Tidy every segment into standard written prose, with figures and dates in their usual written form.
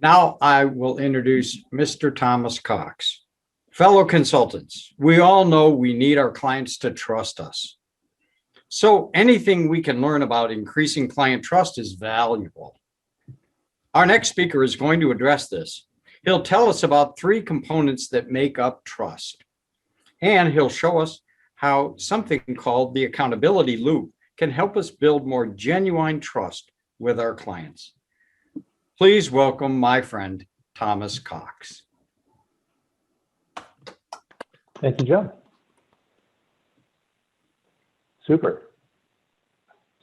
Now I will introduce Mr. Thomas Cox. Fellow consultants, we all know we need our clients to trust us. So anything we can learn about increasing client trust is valuable. Our next speaker is going to address this. He'll tell us about 3 components that make up trust. And he'll show us how something called the accountability loop can help us build more genuine trust with our clients. Please welcome my friend, Thomas Cox. Thank you, John. Super.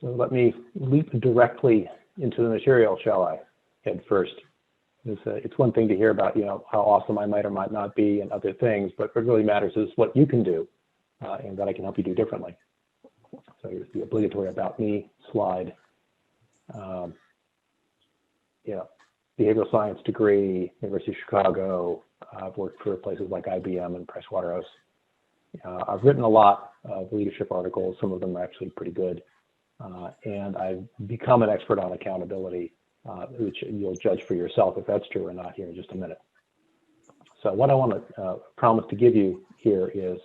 So let me leap directly into the material, shall I, head first. It's one thing to hear about, how awesome I might or might not be and other things, but what really matters is what you can do and that I can help you do differently. So here's the obligatory about me slide. Behavioral science degree, University of Chicago. I've worked for places like IBM and Pricewaterhouse. I've written a lot of leadership articles. Some of them are actually pretty good. And I've become an expert on accountability, which you'll judge for yourself if that's true or not here in just a minute. So what I want to promise to give you here is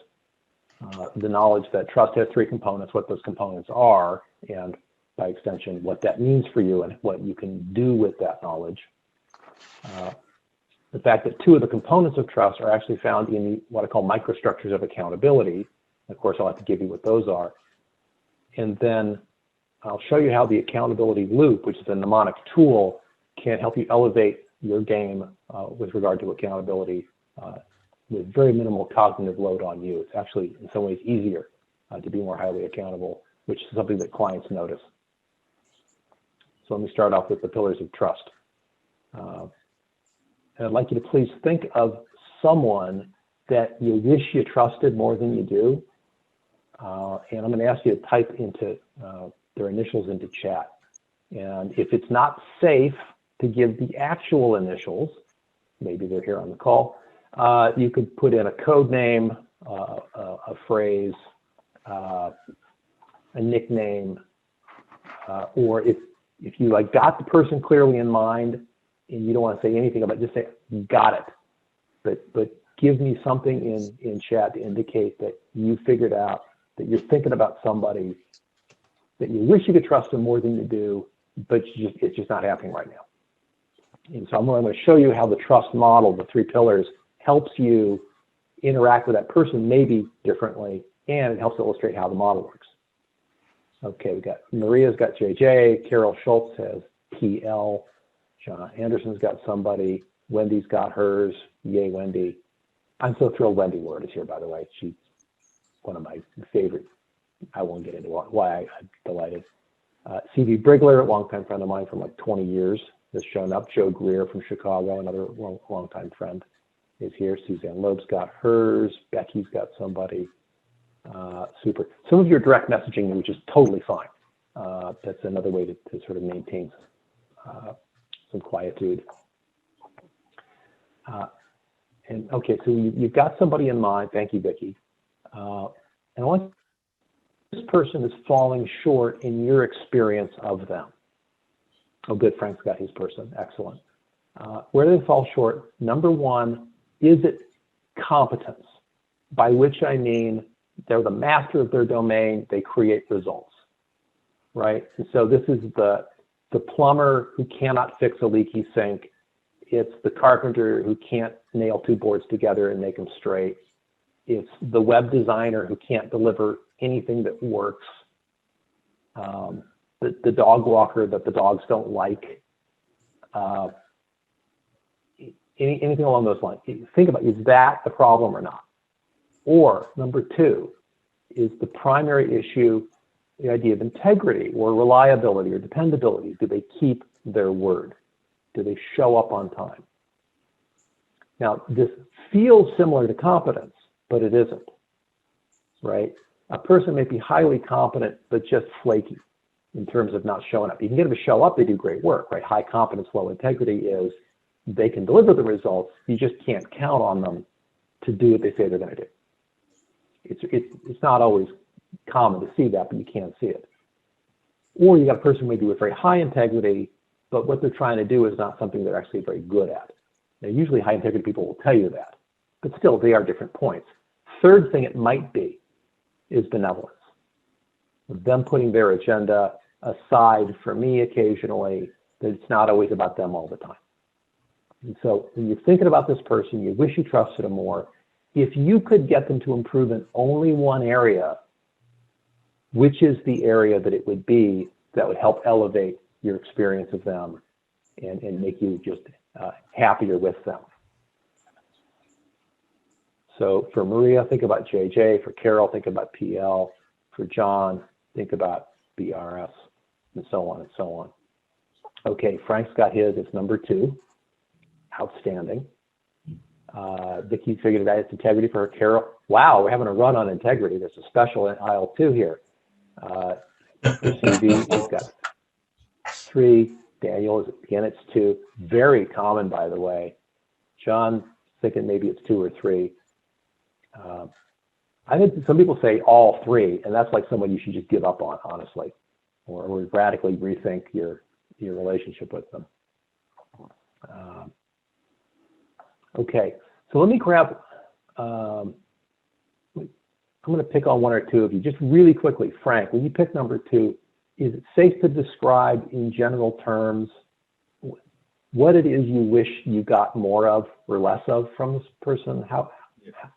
the knowledge that trust has 3 components, what those components are, and by extension, what that means for you and what you can do with that knowledge. The fact that 2 of the components of trust are actually found in what I call microstructures of accountability. Of course, I'll have to give you what those are. And then I'll show you how the accountability loop, which is a mnemonic tool, can help you elevate your game with regard to accountability with very minimal cognitive load on you. It's actually, in some ways, easier to be more highly accountable, which is something that clients notice. So let me start off with the pillars of trust. And I'd like you to please think of someone that you wish you trusted more than you do. And I'm going to ask you to type into their initials into chat. And if it's not safe to give the actual initials, maybe they're here on the call, you could put in a code name, a phrase, a nickname, or if you got the person clearly in mind and you don't want to say anything about it, just say, got it. But give me something in chat to indicate that you figured out that you're thinking about somebody that you wish you could trust them more than you do, but it's just not happening right now. And so I'm going to show you how the trust model, the 3 pillars, helps you interact with that person maybe differently, and it helps illustrate how the model works. Okay, we got Maria's got JJ, Carol Schultz has PL, John Anderson's got somebody, Wendy's got hers, yay Wendy. I'm so thrilled Wendy Ward is here, by the way. She's one of my favorite. I won't get into why I'm delighted. C.V. Brigler, a longtime friend of mine from like 20 years, has shown up. Joe Greer from Chicago, another longtime friend, is here. Suzanne Loeb's got hers. Becky's got somebody. Super. Some of your direct messaging, which is totally fine. That's another way to sort of maintain some quietude. And okay, so you've got somebody in mind. Thank you, Becky. And once this person is falling short in your experience of them. Oh, good. Frank's got his person. Excellent. Where do they fall short? Number 1, is it competence? By which I mean they're the master of their domain. They create results, right? And so this is the plumber who cannot fix a leaky sink. It's the carpenter who can't nail 2 boards together and make them straight. It's the web designer who can't deliver anything that works. The dog walker that the dogs don't like. Anything along those lines. Think about, is that the problem or not? Or number 2, is the primary issue the idea of integrity or reliability or dependability? Do they keep their word? Do they show up on time? Now, this feels similar to competence, but it isn't, right? A person may be highly competent, but just flaky in terms of not showing up. You can get them to show up, they do great work, right? High competence, low integrity is they can deliver the results, you just can't count on them to do what they say they're going to do. It's not always common to see that, but you can see it. Or you got a person maybe with very high integrity, but what they're trying to do is not something they're actually very good at. Now, usually high integrity people will tell you that, but still they are different points. Third thing it might be is benevolence. Them putting their agenda aside for me occasionally, that it's not always about them all the time. And so when you're thinking about this person, you wish you trusted them more. If you could get them to improve in only one area, which is the area that it would be that would help elevate your experience of them and make you just happier with them? So for Maria, think about JJ. For Carol, think about PL. For John, think about BRS, and so on and so on. Okay, Frank's got his. It's number 2. Outstanding. Vicki figured out its integrity for her. Carol, wow, we're having a run on integrity. There's a special in aisle 2 here. For CV, he's got 3. Daniel, is again, it's 2. Very common, by the way. John, thinking maybe it's 2 or 3. I think some people say all 3, and that's like someone you should just give up on, honestly, or radically rethink your relationship with them. Okay, so let me grab, I'm going to pick on 1 or 2 of you just really quickly. Frank, when you pick number 2, is it safe to describe in general terms what it is you wish you got more of or less of from this person?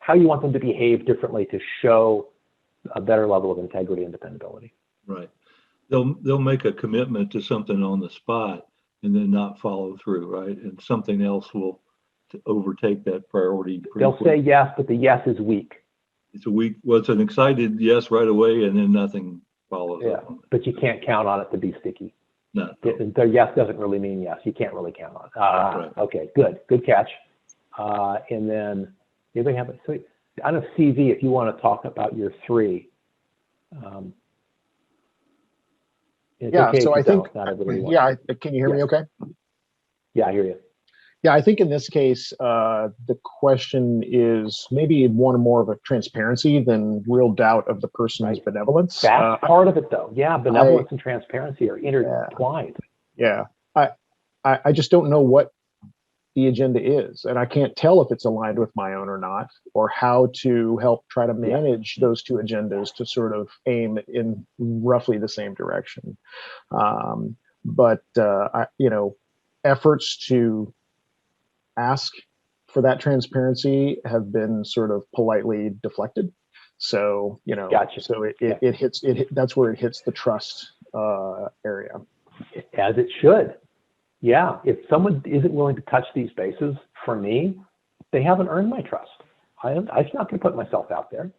How you want them to behave differently to show a better level of integrity and dependability? Right. They'll make a commitment to something on the spot and then not follow through, right? And something else will overtake that priority. They'll say yes, but the yes is weak. It's a weak, well, it's an excited yes right away, and then nothing follows up on it. But you can't count on it to be sticky. No. Their yes doesn't really mean yes. You can't really count on it. Right. Okay, good catch. And then anybody have it? So I don't know, CV, if you want to talk about your 3. Yeah, okay so I think, yeah, can you hear me okay? Yeah, I hear you. Yeah, I think in this case, the question is maybe one or more of a transparency than real doubt of the person's benevolence. That's part of it, though. Yeah, benevolence and transparency are intertwined. Yeah, I just don't know what the agenda is, and I can't tell if it's aligned with my own or not, or how to help try to manage those 2 agendas to sort of aim in roughly the same direction. Efforts to ask for that transparency have been sort of politely deflected. So, Gotcha. So it hits, that's where it hits the trust area. As it should. Yeah, if someone isn't willing to touch these bases, for me, they haven't earned my trust. I'm not going to put myself out there.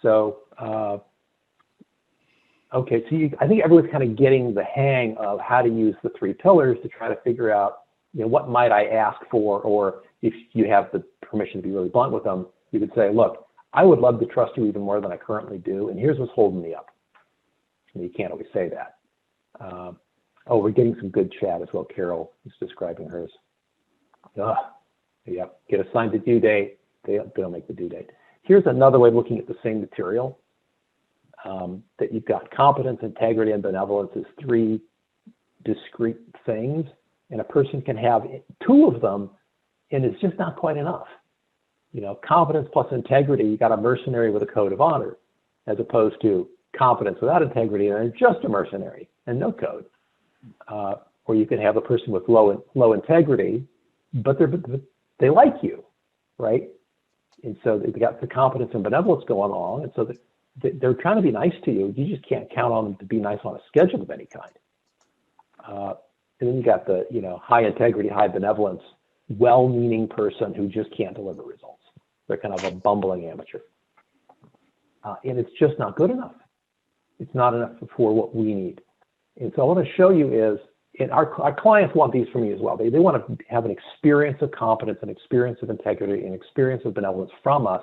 So, okay, so I think everyone's kind of getting the hang of how to use the 3 pillars to try to figure out, what might I ask for, or if you have the permission to be really blunt with them, you could say, look, I would love to trust you even more than I currently do, and here's what's holding me up. And you can't always say that. Oh, we're getting some good chat as well. Carol is describing hers. Yeah, get assigned a due date. They don't make the due date. Here's another way of looking at the same material, that you've got competence, integrity, and benevolence as 3 discrete things, and a person can have 2 of them, and it's just not quite enough. Competence plus integrity, you got a mercenary with a code of honor, as opposed to competence without integrity and just a mercenary and no code. Or you can have a person with low integrity, but they like you, right? And so they've got the competence and benevolence going on, and so they're trying to be nice to you. You just can't count on them to be nice on a schedule of any kind. And then you got the high integrity, high benevolence, well-meaning person who just can't deliver results. They're kind of a bumbling amateur, and it's just not good enough. It's not enough for what we need. And so I want to show you is, and our clients want these from me as well. They want to have an experience of competence, an experience of integrity, an experience of benevolence from us,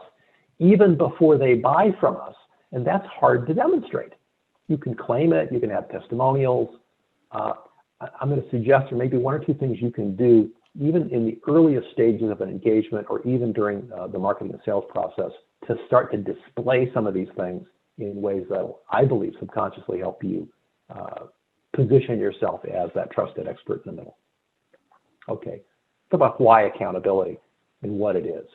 even before they buy from us. And that's hard to demonstrate. You can claim it, you can have testimonials. I'm going to suggest there may be 1 or 2 things you can do, even in the earliest stages of an engagement, or even during the marketing and sales process, to start to display some of these things in ways that I believe subconsciously help you position yourself as that trusted expert in the middle. Okay, talk about why accountability and what it is.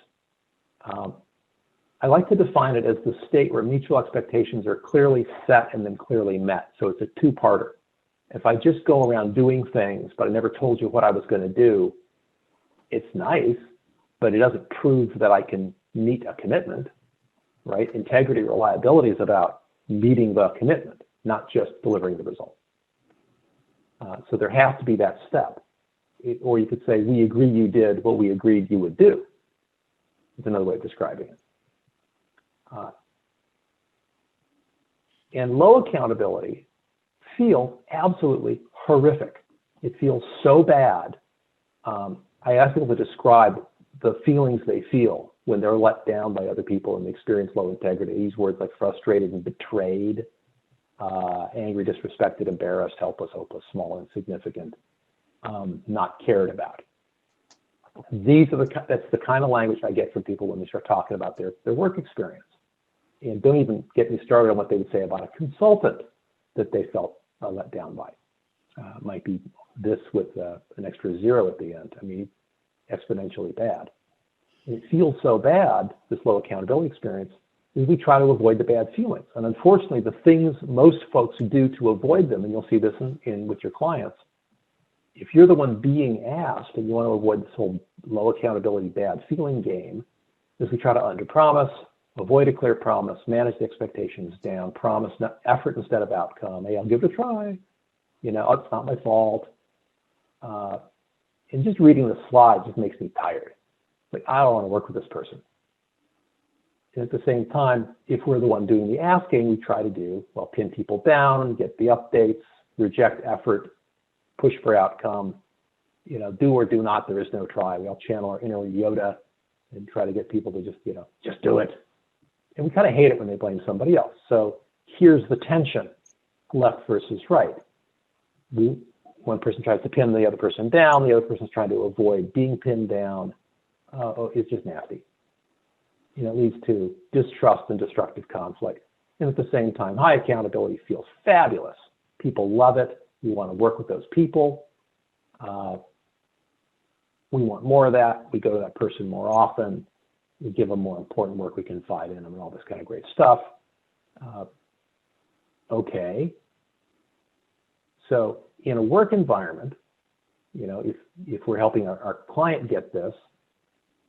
I like to define it as the state where mutual expectations are clearly set and then clearly met. So it's a two-parter. If I just go around doing things, but I never told you what I was going to do, it's nice, but it doesn't prove that I can meet a commitment, right? Integrity, reliability is about meeting the commitment, not just delivering the result. So there has to be that step. Or you could say, we agree you did what we agreed you would do. It's another way of describing it. And low accountability feels absolutely horrific. It feels so bad. I ask people to describe the feelings they feel when they're let down by other people and they experience low integrity. These words like frustrated and betrayed, angry, disrespected, embarrassed, helpless, hopeless, small, insignificant, not cared about. That's the kind of language I get from people when they start talking about their work experience. And don't even get me started on what they would say about a consultant that they felt let down by. Might be this with an extra zero at the end. I mean, exponentially bad. And it feels so bad, this low accountability experience, is we try to avoid the bad feelings. And unfortunately, the things most folks do to avoid them, and you'll see this in with your clients, if you're the one being asked and you want to avoid this whole low accountability bad feeling game, is we try to underpromise, avoid a clear promise, manage the expectations down, promise effort instead of outcome. Hey, I'll give it a try. You know, it's not my fault. And just reading the slide just makes me tired. Like, I don't want to work with this person. And at the same time, if we're the one doing the asking, we try to do, well, pin people down, get the updates, reject effort, push for outcome, you know, do or do not, there is no try. We all channel our inner Yoda and try to get people to just, you know, just do it. And we kind of hate it when they blame somebody else. So here's the tension, left versus right. One person tries to pin the other person down, the other person's trying to avoid being pinned down. It's just nasty. You know, it leads to distrust and destructive conflict. And at the same time, high accountability feels fabulous. People love it. We want to work with those people. We want more of that. We go to that person more often. We give them more important work. We confide in them and all this kind of great stuff. Okay. So in a work environment, you know, if we're helping our client get this,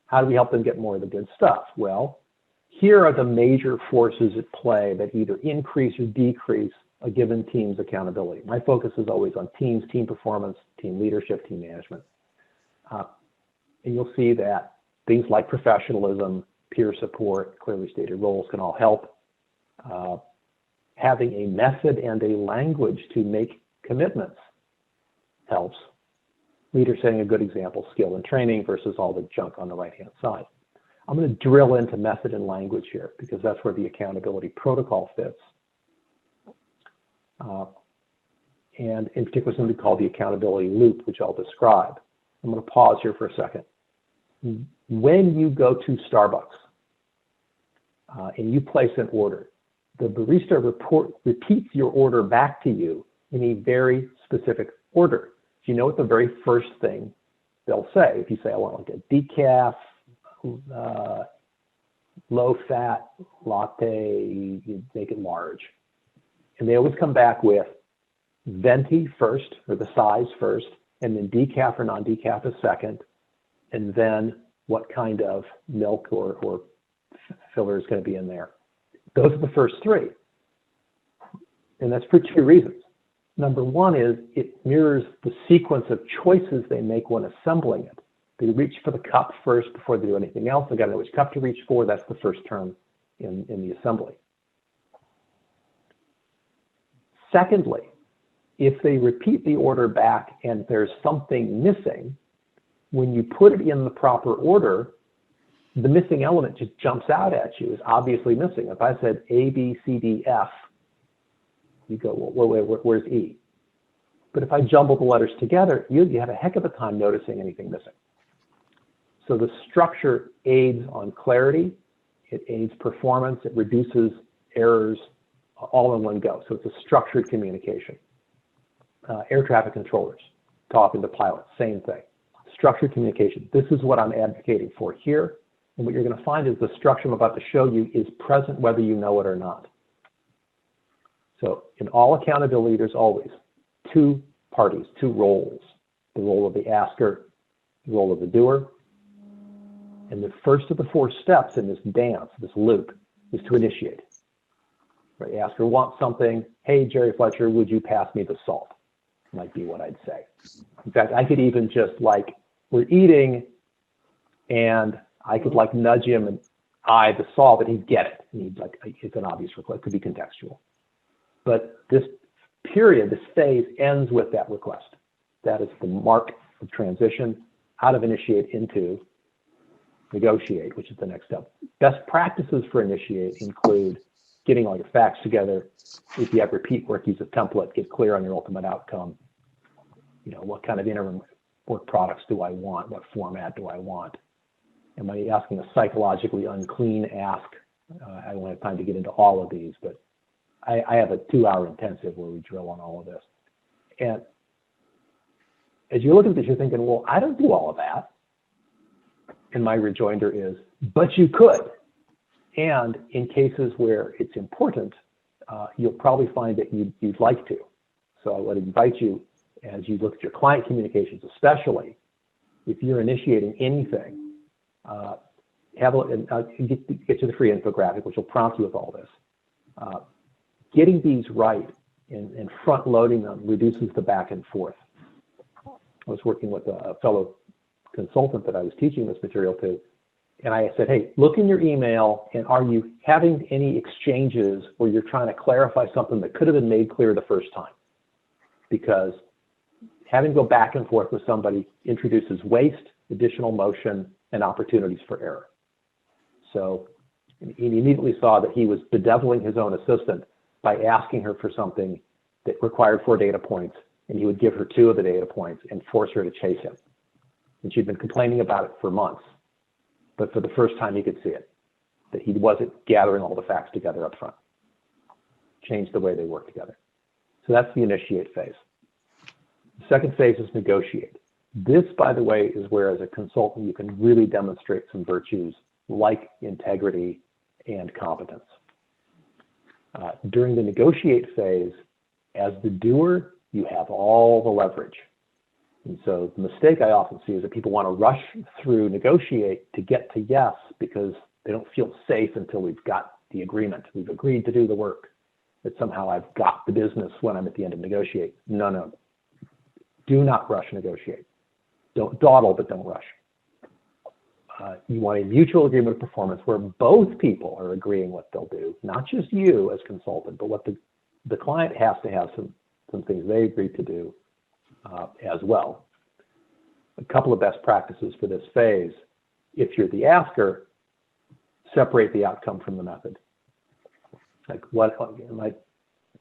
how do we help them get more of the good stuff? Well, here are the major forces at play that either increase or decrease a given team's accountability. My focus is always on teams, team performance, team leadership, team management. And you'll see that things like professionalism, peer support, clearly stated roles can all help. Having a method and a language to make commitments helps. Leader setting a good example, skill and training versus all the junk on the right-hand side. I'm going to drill into method and language here because that's where the accountability protocol fits. And in particular, something called the accountability loop, which I'll describe. I'm going to pause here for a second. When you go to Starbucks and you place an order, the barista repeats your order back to you in a very specific order. Do you know what the very first thing they'll say? If you say, I want like a decaf, low-fat latte, you make it large. And they always come back with venti first, or the size first, and then decaf or non-decaf is second, and then what kind of milk or filler is going to be in there. Those are the first three. And that's for two reasons. Number one is it mirrors the sequence of choices they make when assembling it. They reach for the cup first before they do anything else. They got to know which cup to reach for. That's the first term in the assembly. Secondly, if they repeat the order back and there's something missing, when you put it in the proper order, the missing element just jumps out at you, is obviously missing. If I said A, B, C, D, F, you go, well, where's E? But if I jumble the letters together, you have a heck of a time noticing anything missing. So the structure aids on clarity, it aids performance, it reduces errors all in one go. So it's a structured communication. air traffic controllers talking to pilots, same thing. Structured communication. This is what I'm advocating for here. And what you're going to find is the structure I'm about to show you is present whether you know it or not. So in all accountability, there's always two parties, two roles. The role of the asker, the role of the doer. And the first of the four steps in this dance, this loop, is to initiate. Right? The asker wants something. Hey, Jerry Fletcher, would you pass me the salt? Might be what I'd say. In fact, I could even just like, we're eating and I could like nudge him and eye the salt and he'd get it. And he'd like, it's an obvious request, it could be contextual. But this period, this phase ends with that request. That is the mark of transition out of initiate into negotiate, which is the next step. Best practices for initiate include getting all your facts together. If you have repeat work, use a template, get clear on your ultimate outcome. You know, what kind of interim work products do I want? What format do I want? Am I asking a psychologically unclean ask? I don't have time to get into all of these, but I have a 2-hour intensive where we drill on all of this. And as you look at this, you're thinking, well, I don't do all of that. And my rejoinder is, but you could. And in cases where it's important, you'll probably find that you'd like to. So I would invite you, as you look at your client communications, especially if you're initiating anything, have a look and get to the free infographic, which will prompt you with all this. Getting these right and front loading them reduces the back and forth. I was working with a fellow consultant that I was teaching this material to, and I said, hey, look in your email, and are you having any exchanges where you're trying to clarify something that could have been made clear the first time? Because having to go back and forth with somebody introduces waste, additional motion, and opportunities for error. So he immediately saw that he was bedeviling his own assistant by asking her for something that required 4 data points, and he would give her 2 of the data points and force her to chase him. And she'd been complaining about it for months, but for the first time he could see it, that he wasn't gathering all the facts together up front. Changed the way they work together. So that's the initiate phase. The second phase is negotiate. This, by the way, is where as a consultant you can really demonstrate some virtues like integrity and competence. During the negotiate phase, as the doer, you have all the leverage. And so the mistake I often see is that people want to rush through negotiate to get to yes because they don't feel safe until we've got the agreement. We've agreed to do the work, that somehow I've got the business when I'm at the end of negotiate. No. Do not rush negotiate. Don't dawdle, but don't rush. You want a mutual agreement of performance where both people are agreeing what they'll do, not just you as consultant, but what the client has to have some things they agree to do as well. A couple of best practices for this phase: if you're the asker, separate the outcome from the method. Like,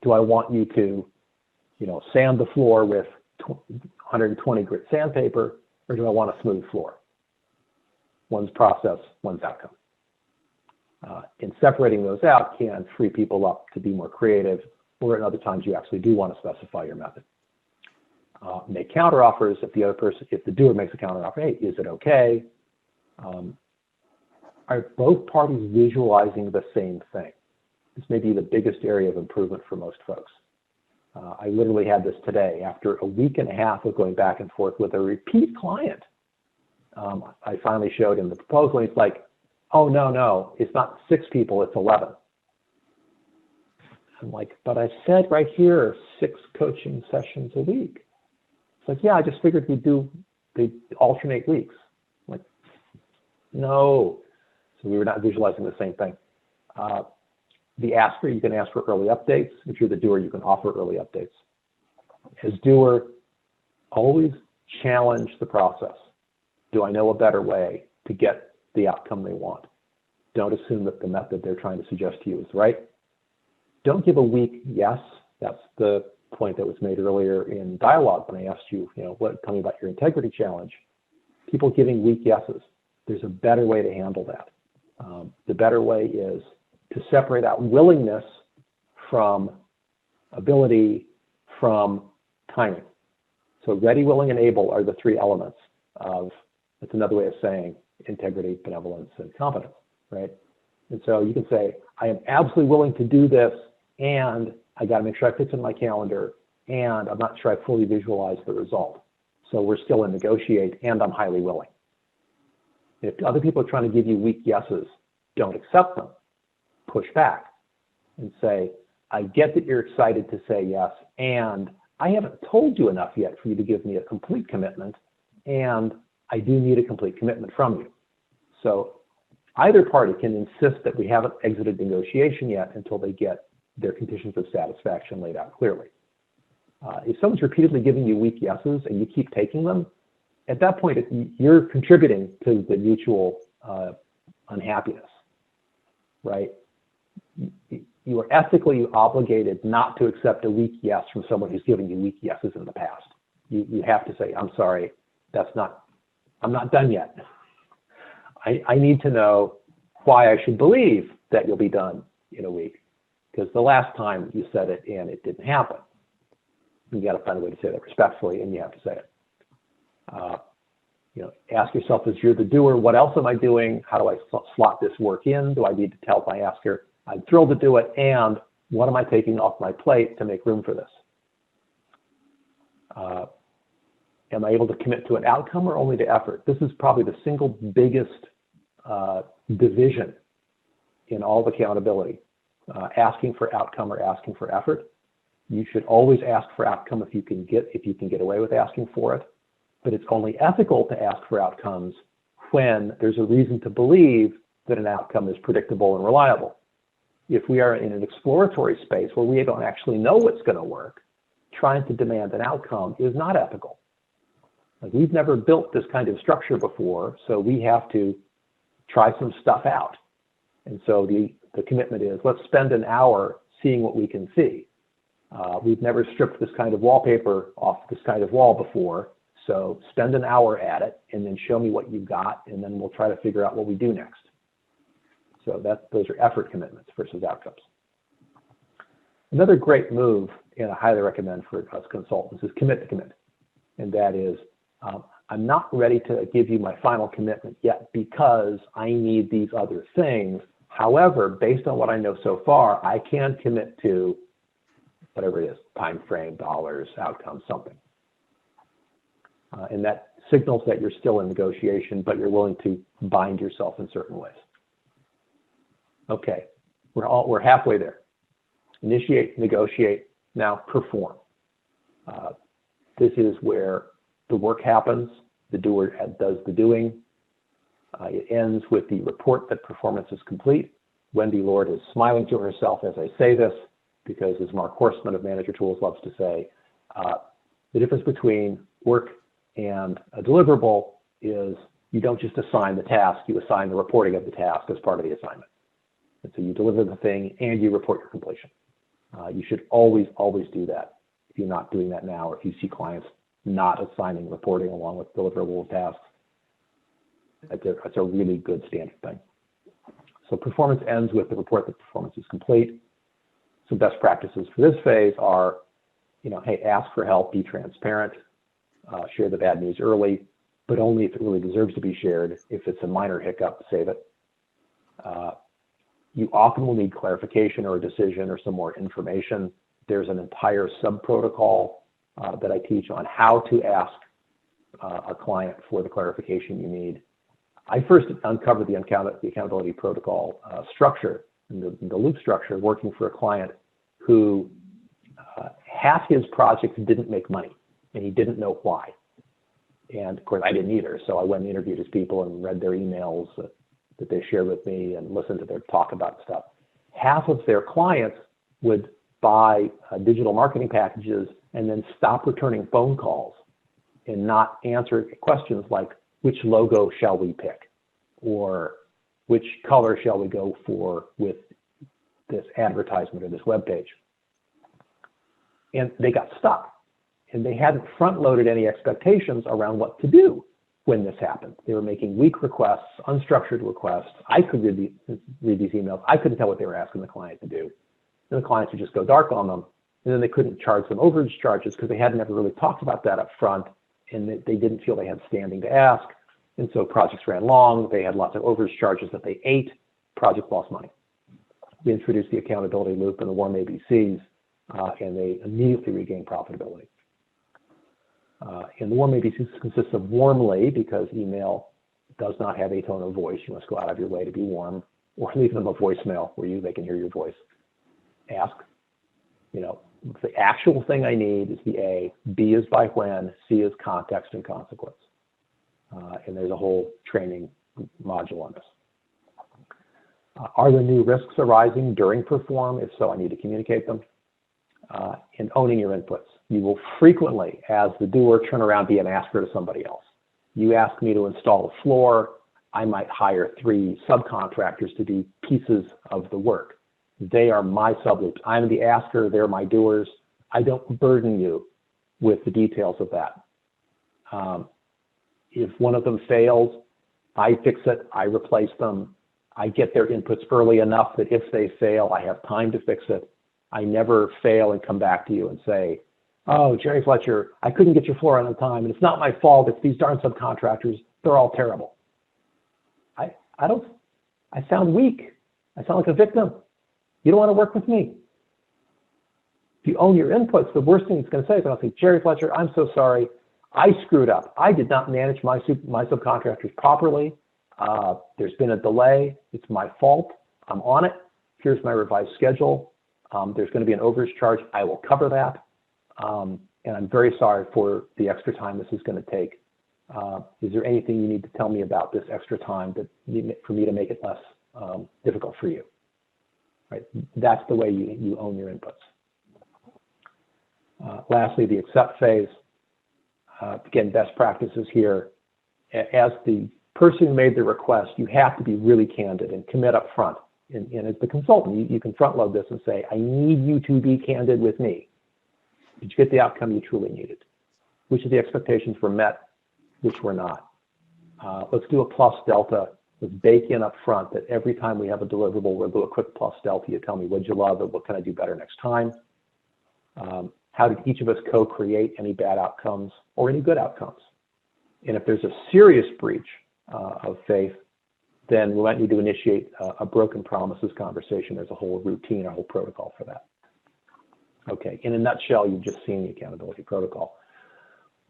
do I want you to, sand the floor with 120 grit sandpaper, or do I want a smooth floor? One's process, one's outcome. And separating those out can free people up to be more creative, or at other times you actually do want to specify your method. Make counteroffers if the doer makes a counteroffer. Hey, is it okay? Are both parties visualizing the same thing? This may be the biggest area of improvement for most folks. I literally had this today after a week and a half of going back and forth with a repeat client. I finally showed him the proposal, and he's like, oh, no, it's not 6 people, it's 11. I'm like, but I said right here, 6 coaching sessions a week. It's like, yeah, I just figured they'd alternate weeks. I'm like, no. So we were not visualizing the same thing. The asker, you can ask for early updates. If you're the doer, you can offer early updates. As doer, always challenge the process. Do I know a better way to get the outcome they want? Don't assume that the method they're trying to suggest to you is right. Don't give a weak yes. That's the point that was made earlier in dialogue when I asked you, tell me about your integrity challenge. People giving weak yeses. There's a better way to handle that. The better way is to separate out willingness from ability, from timing. So ready, willing, and able are the three elements of, that's another way of saying integrity, benevolence, and competence, right? And so you can say, I am absolutely willing to do this, and I got to make sure I fix it in my calendar, and I'm not sure I fully visualize the result. So we're still in negotiate, and I'm highly willing. If other people are trying to give you weak yeses, don't accept them. Push back and say, I get that you're excited to say yes, and I haven't told you enough yet for you to give me a complete commitment, and I do need a complete commitment from you. So either party can insist that we haven't exited negotiation yet until they get their conditions of satisfaction laid out clearly. If someone's repeatedly giving you weak yeses and you keep taking them, at that point, you're contributing to the mutual unhappiness, right? You are ethically obligated not to accept a weak yes from someone who's given you weak yeses in the past. You have to say, I'm sorry, I'm not done yet. I need to know why I should believe that you'll be done in a week, because the last time you said it and it didn't happen. You got to find a way to say that respectfully, and you have to say it. Ask yourself, as you're the doer, what else am I doing? How do I slot this work in? Do I need to tell my asker, I'm thrilled to do it, and what am I taking off my plate to make room for this? Am I able to commit to an outcome or only to effort? This is probably the single biggest division in all of accountability, asking for outcome or asking for effort. You should always ask for outcome if you can get away with asking for it. But it's only ethical to ask for outcomes when there's a reason to believe that an outcome is predictable and reliable. If we are in an exploratory space where we don't actually know what's going to work, trying to demand an outcome is not ethical. Like, we've never built this kind of structure before, so we have to try some stuff out. And so the commitment is, let's spend an hour seeing what we can see. We've never stripped this kind of wallpaper off this kind of wall before, so spend an hour at it and then show me what you've got, and then we'll try to figure out what we do next. So those are effort commitments versus outcomes. Another great move, and I highly recommend for us consultants, is commit to commit. And that is, I'm not ready to give you my final commitment yet because I need these other things. However, based on what I know so far, I can commit to whatever it is, time frame, dollars, outcome, something. And that signals that you're still in negotiation, but you're willing to bind yourself in certain ways. Okay, we're halfway there. Initiate, negotiate, now perform. This is where the work happens, the doer does the doing. It ends with the report that performance is complete. Wendy Lord is smiling to herself as I say this, because as Mark Horstman of Manager Tools loves to say, the difference between work and a deliverable is you don't just assign the task, you assign the reporting of the task as part of the assignment. And so you deliver the thing and you report your completion. You should always, always do that. If you're not doing that now, or if you see clients not assigning reporting along with deliverable tasks, that's a really good standard thing. So performance ends with the report that performance is complete. Some best practices for this phase are, hey, ask for help, be transparent, share the bad news early, but only if it really deserves to be shared. If it's a minor hiccup, save it. You often will need clarification or a decision or some more information. There's an entire sub-protocol that I teach on how to ask a client for the clarification you need. I first uncovered the accountability protocol structure, the loop structure, working for a client who half his projects didn't make money, and he didn't know why. And of course, I didn't either. So I went and interviewed his people and read their emails that they shared with me and listened to their talk about stuff. Half of their clients would buy digital marketing packages and then stop returning phone calls and not answer questions like, which logo shall we pick? Or which color shall we go for with this advertisement or this web page? And they got stuck. And they hadn't front-loaded any expectations around what to do when this happened. They were making weak requests, unstructured requests. I could read these emails. I couldn't tell what they were asking the client to do. And the client would just go dark on them, And then they couldn't charge them overage charges because they had never really talked about that up front, and they didn't feel they had standing to ask. And so projects ran long. They had lots of overage charges that they ate. Projects lost money. We introduced the accountability loop and the warm ABCs, and they immediately regained profitability. And the warm ABCs consists of warmly, because email does not have a tone of voice. You must go out of your way to be warm, or leave them a voicemail where they can hear your voice. Ask, the actual thing I need is the A. B is by when. C is context and consequence. And there's a whole training module on this. Are there new risks arising during perform? If so, I need to communicate them. And owning your inputs. You will frequently, as the doer, turn around, be an asker to somebody else. You ask me to install a floor, I might hire 3 subcontractors to do pieces of the work. They are my subloops. I'm the asker, they're my doers. I don't burden you with the details of that. If one of them fails, I fix it, I replace them. I get their inputs early enough that if they fail, I have time to fix it. I never fail and come back to you and say, oh, Jerry Fletcher, I couldn't get your floor on time, and it's not my fault, it's these darn subcontractors, they're all terrible. I sound weak. I sound like a victim. You don't want to work with me. If you own your inputs, the worst thing it's going to say is, I'll say, Jerry Fletcher, I'm so sorry. I screwed up. I did not manage my subcontractors properly. There's been a delay. It's my fault. I'm on it. Here's my revised schedule. There's going to be an overage charge. I will cover that. And I'm very sorry for the extra time this is going to take. Is there anything you need to tell me about this extra time for me to make it less difficult for you? Right? That's the way you own your inputs. Lastly, the accept phase. Again, best practices here. As the person who made the request, you have to be really candid and commit up front. And as the consultant, you can front load this and say, I need you to be candid with me. Did you get the outcome you truly needed? Which of the expectations were met, which were not? Let's do a plus delta. Let's bake in up front that every time we have a deliverable, we'll do a quick plus delta. You tell me, what'd you love, and what can I do better next time? How did each of us co-create any bad outcomes or any good outcomes? And if there's a serious breach of faith, then we might need to initiate a broken promises conversation. There's a whole routine, a whole protocol for that. Okay, in a nutshell, you've just seen the accountability protocol.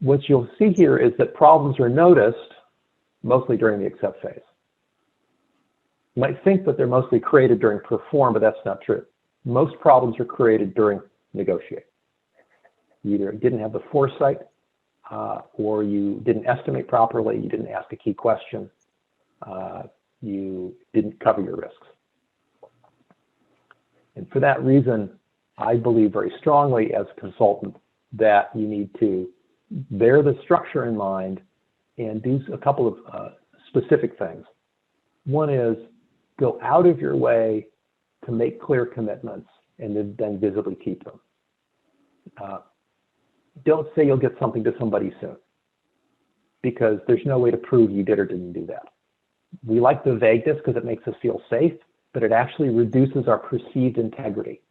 What you'll see here is that problems are noticed mostly during the accept phase. You might think that they're mostly created during perform, but that's not true. Most problems are created during negotiate. You either didn't have the foresight, or you didn't estimate properly, you didn't ask a key question, you didn't cover your risks. And for that reason, I believe very strongly as a consultant that you need to bear the structure in mind and do a couple of specific things. One is go out of your way to make clear commitments and then visibly keep them. Don't say you'll get something to somebody soon, because there's no way to prove you did or didn't do that. We like the vagueness because it makes us feel safe, but it actually reduces our perceived integrity.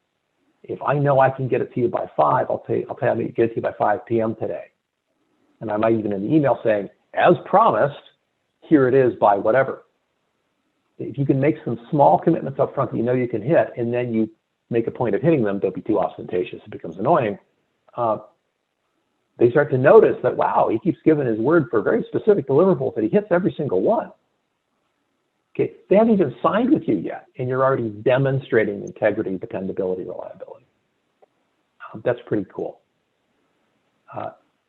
If I know I can get it to you by 5, I'll tell you I'm going to get it to you by 5 p.m. today. And I might even in the email saying, as promised, here it is by whatever. If you can make some small commitments up front that you know you can hit, and then you make a point of hitting them, don't be too ostentatious, it becomes annoying. They start to notice that, wow, he keeps giving his word for very specific deliverables that he hits every single one. Okay, they haven't even signed with you yet, and you're already demonstrating integrity, dependability, reliability. That's pretty cool.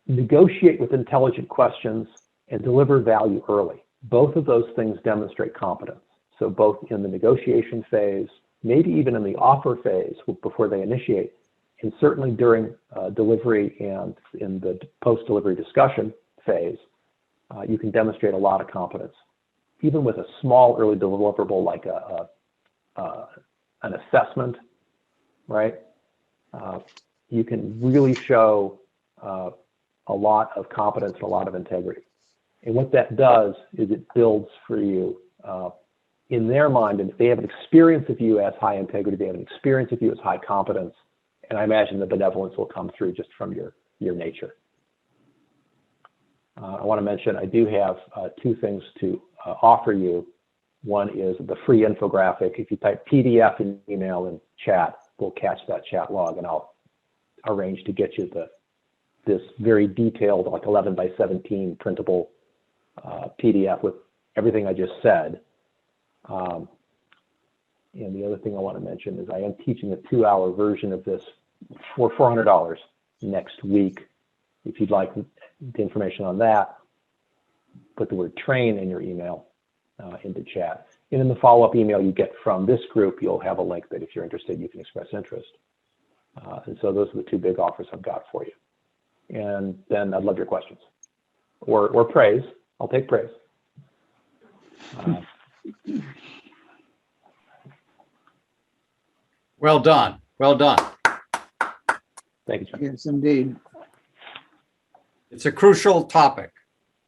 Negotiate with intelligent questions and deliver value early. Both of those things demonstrate competence. So both in the negotiation phase, maybe even in the offer phase before they initiate, and certainly during delivery and in the post-delivery discussion phase, you can demonstrate a lot of competence. Even with a small early deliverable like an assessment, right? You can really show a lot of competence and a lot of integrity. And what that does is it builds for you in their mind, and if they have an experience of you as high integrity, they have an experience of you as high competence, And I imagine the benevolence will come through just from your nature. I want to mention I do have two things to offer you. One is the free infographic. If you type PDF in email and chat, we'll catch that chat log, and I'll arrange to get you this very detailed, like 11 by 17 printable PDF with everything I just said. And the other thing I want to mention is I am teaching a 2-hour version of this for $400 next week. If you'd like the information on that, put the word train in your email into chat. And in the follow-up email you get from this group, you'll have a link that if you're interested, you can express interest. And so those are the two big offers I've got for you. And then I'd love your questions or praise. I'll take praise. Well done. Well done. Thank you, John. Yes, indeed. It's a crucial topic.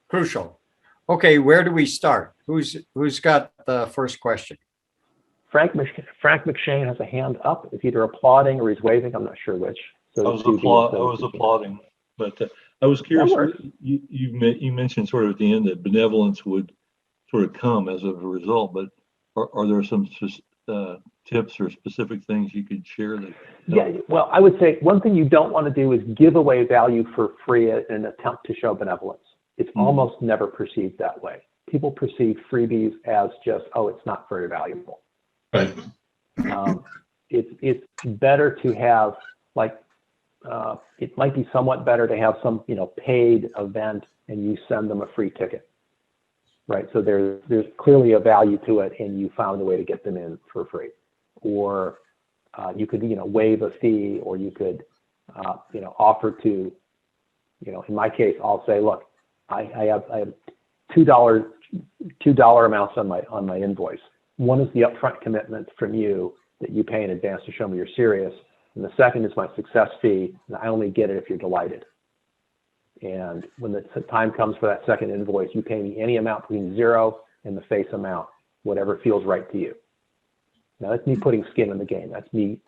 Crucial. Okay, where do we start? Who's got the first question? Frank McShane has a hand up. It's either applauding or he's waving. I'm not sure which. So I was applauding, but I was curious. You mentioned sort of at the end that benevolence would sort of come as a result, but are there some tips or specific things you could share? Yeah, well, I would say one thing you don't want to do is give away value for free in an attempt to show benevolence. It's almost never perceived that way. People perceive freebies as just, oh, it's not very valuable. Right. It's better to have, like, it might be somewhat better to have some, paid event and you send them a free ticket, right? So there's clearly a value to it and you found a way to get them in for free. Or you could, waive a fee, or you could, offer to, in my case, I'll say, look, I have $2 amounts on my invoice. One is the upfront commitment from you that you pay in advance to show me you're serious. And the second is my success fee, and I only get it if you're delighted. And when the time comes for that second invoice, you pay me any amount between 0 and the face amount, whatever feels right to you. Now that's me putting skin in the game. That's me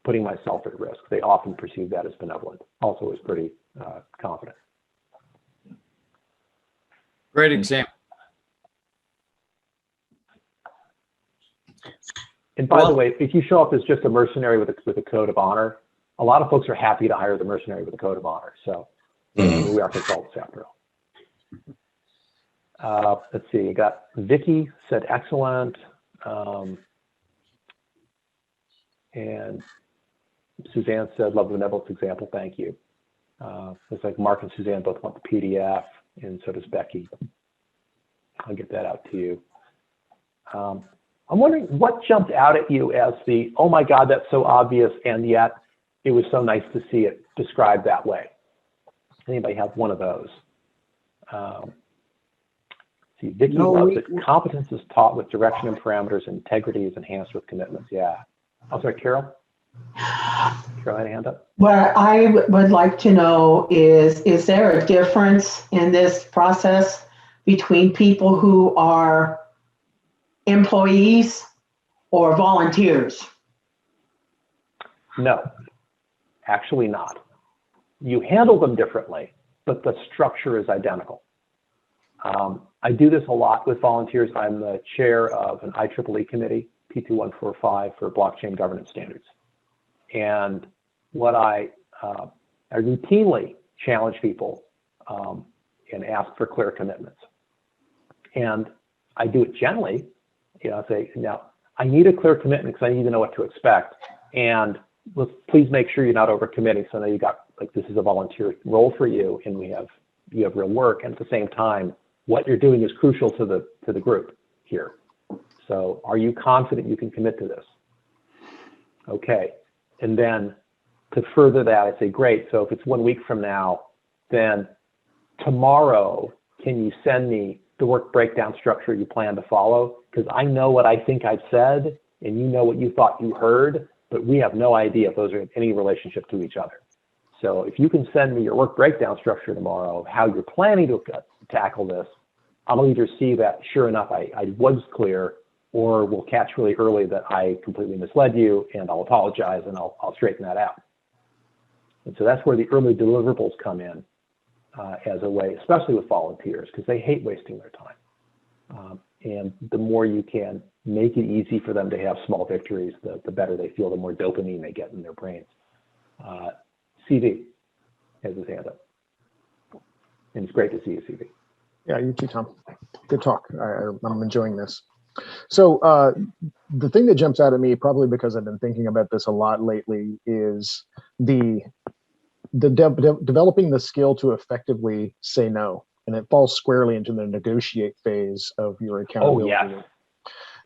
putting myself at risk. They often perceive that as benevolent. Also is pretty confident. Great example. And by the way, if you show up as just a mercenary with a code of honor, a lot of folks are happy to hire the mercenary with a code of honor. So we are consultants after all. Let's see, you got Vicky said excellent. And Suzanne said, love the benevolence example, thank you. Looks like Mark and Suzanne both want the PDF, and so does Becky. I'll get that out to you. I'm wondering what jumped out at you as the, oh my God, that's so obvious, and yet it was so nice to see it described that way. Anybody have one of those? See, Vicky loves it. Competence is taught with direction and parameters. Integrity is enhanced with commitments. Yeah. I'm sorry, Carol? Carol had a hand up? What I would like to know is there a difference in this process between people who are employees or volunteers? No, actually not. You handle them differently, but the structure is identical. I do this a lot with volunteers. I'm the chair of an IEEE committee, P2145, for blockchain governance standards. And what I routinely challenge people and ask for clear commitments. And I do it gently. I say, now, I need a clear commitment because I need to know what to expect. And please make sure you're not overcommitting. So now you got, like, this is a volunteer role for you, and you have real work. And at the same time, what you're doing is crucial to the group here. So are you confident you can commit to this? Okay. And then to further that, I say, great. So if it's 1 week from now, then tomorrow, can you send me the work breakdown structure you plan to follow? Because I know what I think I've said, and you know what you thought you heard, but we have no idea if those are in any relationship to each other. So if you can send me your work breakdown structure tomorrow of how you're planning to tackle this, I'll either see that, sure enough, I was clear, or we'll catch really early that I completely misled you, and I'll apologize, and I'll straighten that out. And so that's where the early deliverables come in as a way, especially with volunteers, because they hate wasting their time. And the more you can make it easy for them to have small victories, the better they feel, the more dopamine they get in their brains. CV has his hand up. And it's great to see you, CV. Yeah, you too, Tom. Good talk. I'm enjoying this. So the thing that jumps out at me, probably because I've been thinking about this a lot lately, is developing the skill to effectively say no. And it falls squarely into the negotiate phase of your accountability. Oh, yeah.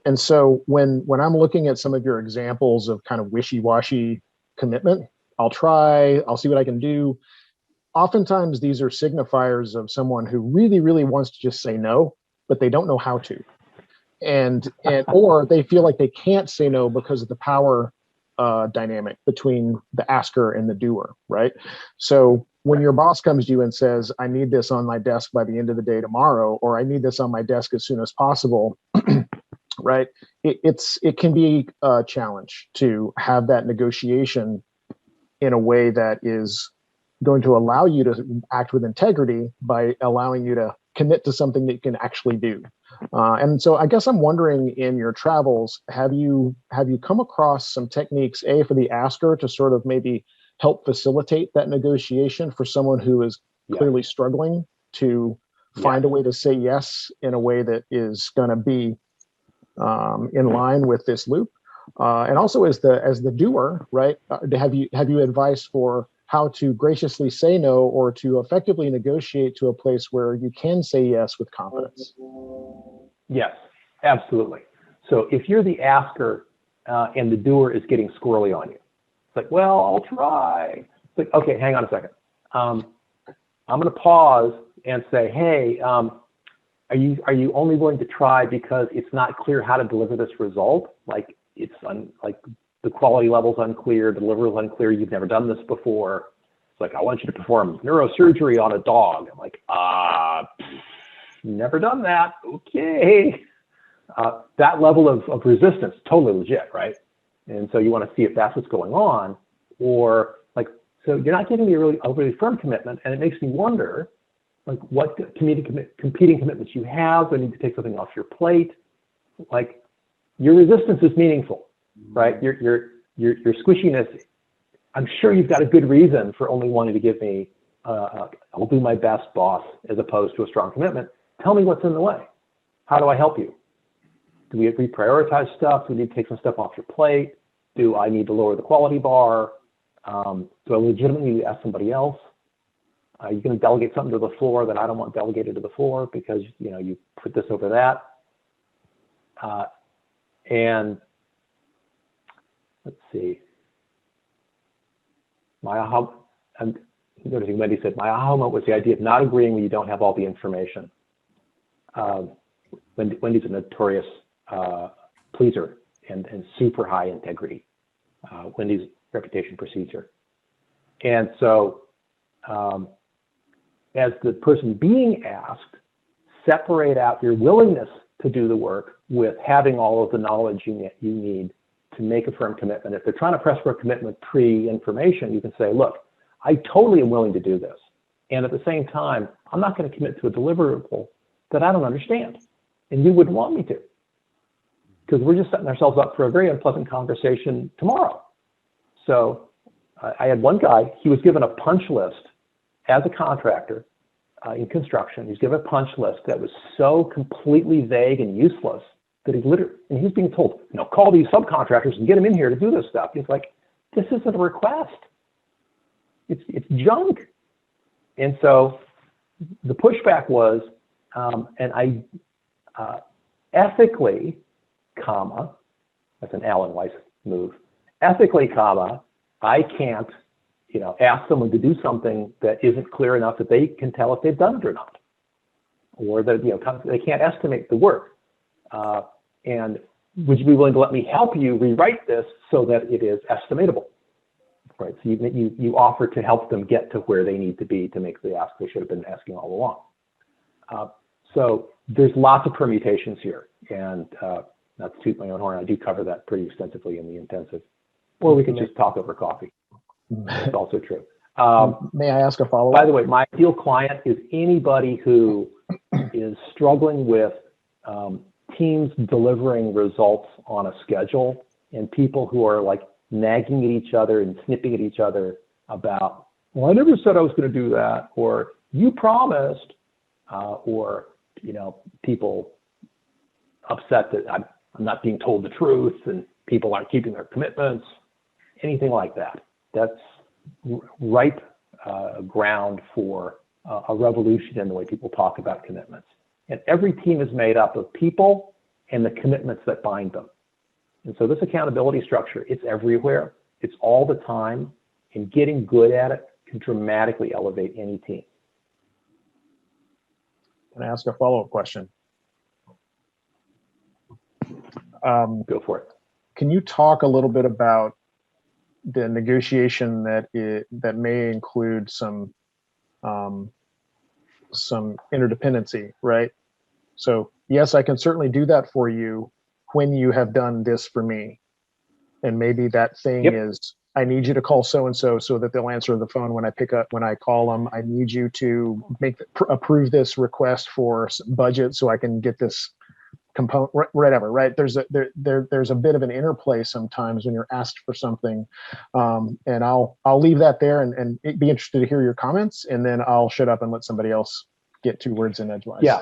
And so when I'm looking at some of your examples of kind of wishy-washy commitment, I'll try, I'll see what I can do. Oftentimes these are signifiers of someone who really, really wants to just say no, but they don't know how to. And or they feel like they can't say no because of the power dynamic between the asker and the doer, right? So when your boss comes to you and says, I need this on my desk by the end of the day tomorrow, or I need this on my desk as soon as possible, right? It can be a challenge to have that negotiation in a way that is going to allow you to act with integrity by allowing you to commit to something that you can actually do. And so I guess I'm wondering, in your travels, have you come across some techniques, A, for the asker to sort of maybe help facilitate that negotiation for someone who is clearly struggling to find a way to say yes in a way that is going to be in line with this loop? And also as the doer, right? Have you advice for how to graciously say no, or to effectively negotiate to a place where you can say yes with confidence? Yes, absolutely. So if you're the asker and the doer is getting squirrely on you, it's like, well, I'll try. It's like, okay, hang on a second. I'm going to pause and say, hey, are you only willing to try because it's not clear how to deliver this result? Like it's like the quality level's unclear, the delivery is unclear, you've never done this before. It's like, I want you to perform neurosurgery on a dog. I'm like, never done that. Okay. That level of resistance, totally legit, right? And so you want to see if that's what's going on, or like, so you're not giving me a really firm commitment, and it makes me wonder, like, what competing commitments you have. Do I need to take something off your plate? Like, your resistance is meaningful, right? Your squishiness, I'm sure you've got a good reason for only wanting to give me I'll do my best, boss, as opposed to a strong commitment. Tell me what's in the way. How do I help you? Do we reprioritize stuff? Do we need to take some stuff off your plate? Do I need to lower the quality bar? Do I legitimately need to ask somebody else? Are you going to delegate something to the floor that I don't want delegated to the floor because you put this over that? And let's see. I'm noticing Wendy said, my aha moment was the idea of not agreeing when you don't have all the information. Wendy's a notorious pleaser and super high integrity. Wendy's reputation precedes her. And so as the person being asked, separate out your willingness to do the work with having all of the knowledge you need to make a firm commitment. If they're trying to press for a commitment pre-information, you can say, look, I totally am willing to do this. And at the same time, I'm not going to commit to a deliverable that I don't understand. And you wouldn't want me to, because we're just setting ourselves up for a very unpleasant conversation tomorrow. So I had one guy, he was given a punch list as a contractor in construction. He's given a punch list that was so completely vague and useless that and he's being told, call these subcontractors and get them in here to do this stuff. He's like, this isn't a request. It's junk. And so the pushback was, and I ethically, that's an Alan Weiss move, ethically, I can't, ask someone to do something that isn't clear enough that they can tell if they've done it or not, or that, they can't estimate the work. And would you be willing to let me help you rewrite this so that it is estimatable? Right. So you offer to help them get to where they need to be to make the ask they should have been asking all along. So there's lots of permutations here, and not to toot my own horn, I do cover that pretty extensively in the intensive, or we can just talk over coffee. That's also true. May I ask a follow-up? By the way, my ideal client is anybody who is struggling with teams delivering results on a schedule and people who are like nagging at each other and snipping at each other about, well, I never said I was going to do that, or you promised, or, you know, people upset that I'm not being told the truth and people aren't keeping their commitments, anything like that. That's ripe ground for a revolution in the way people talk about commitments. And every team is made up of people and the commitments that bind them. And so this accountability structure, it's everywhere. It's all the time. And getting good at it can dramatically elevate any team. Can I ask a follow-up question? Go for it. Can you talk a little bit about the negotiation that may include some interdependency, right? So yes, I can certainly do that for you when you have done this for me. And maybe that thing is, I need you to call so-and-so so that they'll answer the phone when I call them. I need you to approve this request for budget so I can get this component, whatever, right? There's a bit of an interplay sometimes when you're asked for something. And I'll leave that there and be interested to hear your comments, and then I'll shut up and let somebody else get 2 words in edgewise. Yeah.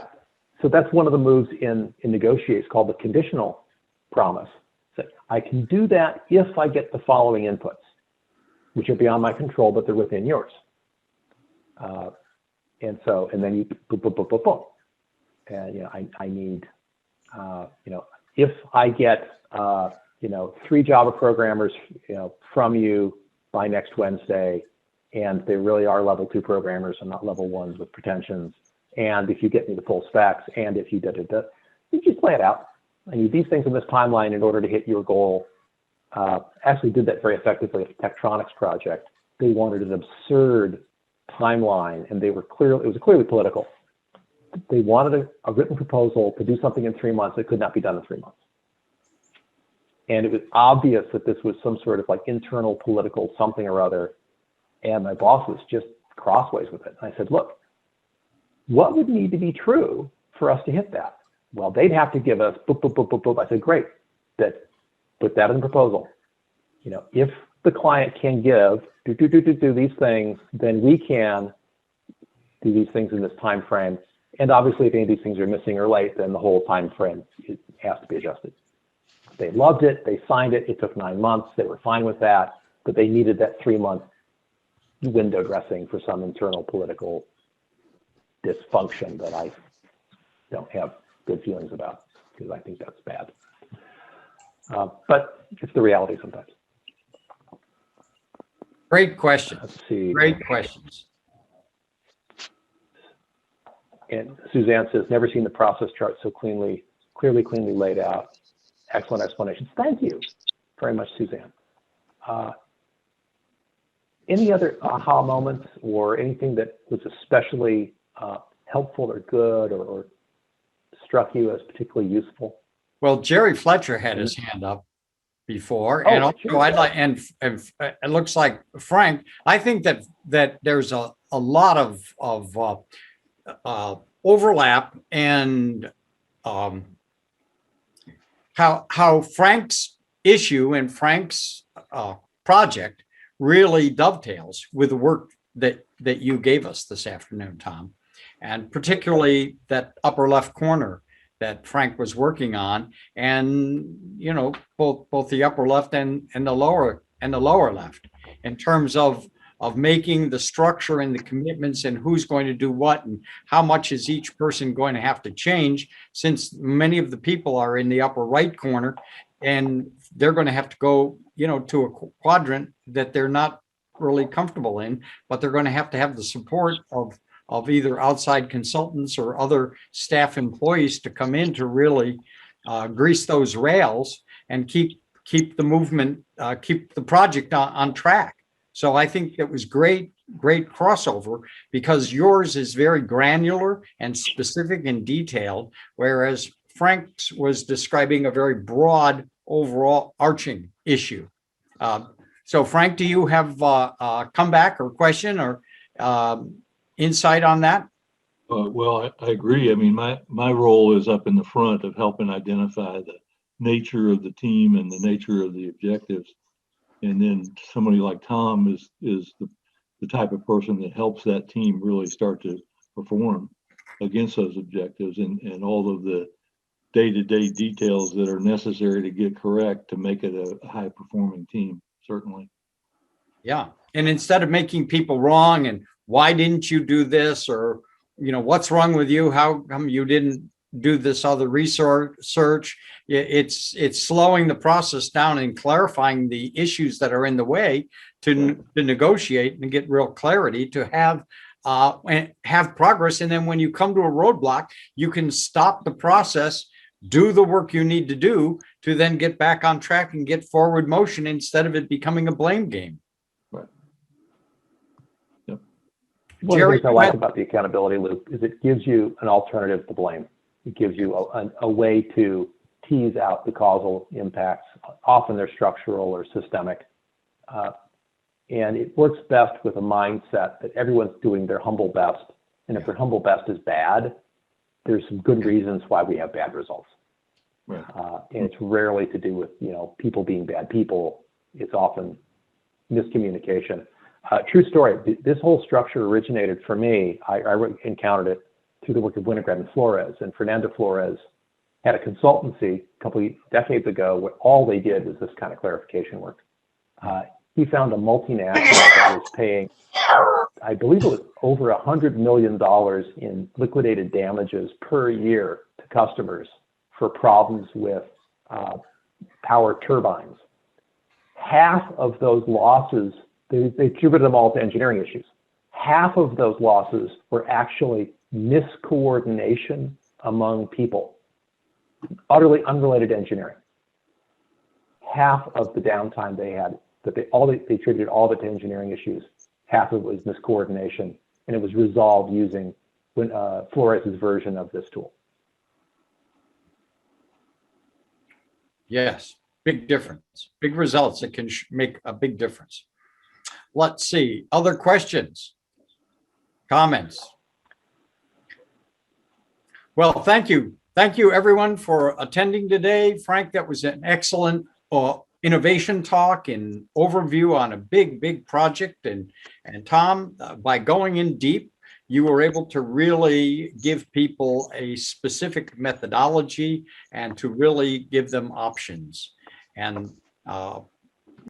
So that's one of the moves in negotiate. It's called the conditional promise. So I can do that if I get the following inputs, which are beyond my control, but they're within yours. And then you boom, boom, boom, boom, boom. And, you know, I need, you know, if I get, you know, 3 Java programmers, you know, from you by next Wednesday, and they really are level 2 programmers and not level 1s with pretensions. And if you get me the full specs, and if you you just play it out. I need these things in this timeline in order to hit your goal. Actually did that very effectively at the Tektronix project. They wanted an absurd timeline, and it was clearly political. They wanted a written proposal to do something in 3 months that could not be done in 3 months. And it was obvious that this was some sort of like internal political something or other. And my boss was just crossways with it. And I said, look, what would need to be true for us to hit that? Well, they'd have to give us boop, boop, boop, boop, boop. I said, great, put that in the proposal. You know, if the client can give do these things, then we can do these things in this time frame. And obviously, if any of these things are missing or late, then the whole time frame has to be adjusted. They loved it. They signed it. It took 9 months. They were fine with that, but they needed that 3-month window dressing for some internal political dysfunction that I don't have good feelings about, because I think that's bad. But it's the reality sometimes. Great question. Let's see. Great questions. And Suzanne says, never seen the process chart so clearly laid out. Excellent explanations. Thank you very much, Suzanne. Any other aha moments or anything that was especially helpful or good or struck you as particularly useful? Well, Jerry Fletcher had his hand up before, Oh, and also sure. I'd like, and it looks like Frank. I think that there's a lot of overlap, and how Frank's issue and Frank's project really dovetails with the work that you gave us this afternoon, Tom, and particularly that upper left corner that Frank was working on, and you know, both the upper left and the lower left, in terms of making the structure and the commitments and who's going to do what and how much is each person going to have to change, since many of the people are in the upper right corner and they're going to have to go, you know, to a quadrant that they're not really comfortable in, but they're going to have the support of either outside consultants or other staff employees to come in to really grease those rails and keep the movement, keep the project on track. So I think it was great crossover, because yours is very granular and specific and detailed, whereas Frank's was describing a very broad overall arching issue. So Frank, do you have comeback or question or insight on that? Well, I agree. I mean, my role is up in the front of helping identify the nature of the team and the nature of the objectives. And then somebody like Tom is the type of person that helps that team really start to perform against those objectives and all of the day-to-day details that are necessary to get correct to make it a high-performing team, certainly. Yeah. And instead of making people wrong and why didn't you do this, or, you know, what's wrong with you? How come you didn't do this other research? It's slowing the process down and clarifying the issues that are in the way to negotiate and get real clarity to have progress. And then when you come to a roadblock, you can stop the process, do the work you need to do to then get back on track and get forward motion instead of it becoming a blame game. Right. Yep. One of the Jerry, things I like about the accountability loop is it gives you an alternative to blame. It gives you a way to tease out the causal impacts. Often they're structural or systemic. And it works best with a mindset that everyone's doing their humble best. And if their humble best is bad, there's some good reasons why we have bad results. Right. And it's rarely to do with, you know, people being bad people. It's often miscommunication. True story. This whole structure originated for me. I encountered it through the work of Winograd and Flores. And Fernando Flores had a consultancy a couple of decades ago where all they did was this kind of clarification work. He found a multinational that was paying, I believe it was over $100 million in liquidated damages per year to customers for problems with power turbines. Half of those losses, they attributed them all to engineering issues. Half of those losses were actually miscoordination among people, utterly unrelated to engineering. Half of the downtime they had, that they attributed all of it to engineering issues. Half of it was miscoordination, and it was resolved using Flores' version of this tool. Yes, big difference, big results that can make a big difference. Let's see, other questions, comments? Well, thank you. Thank you everyone for attending today. Frank, that was an excellent innovation talk and overview on a big project. And Tom, by going in deep, you were able to really give people a specific methodology and to really give them options. And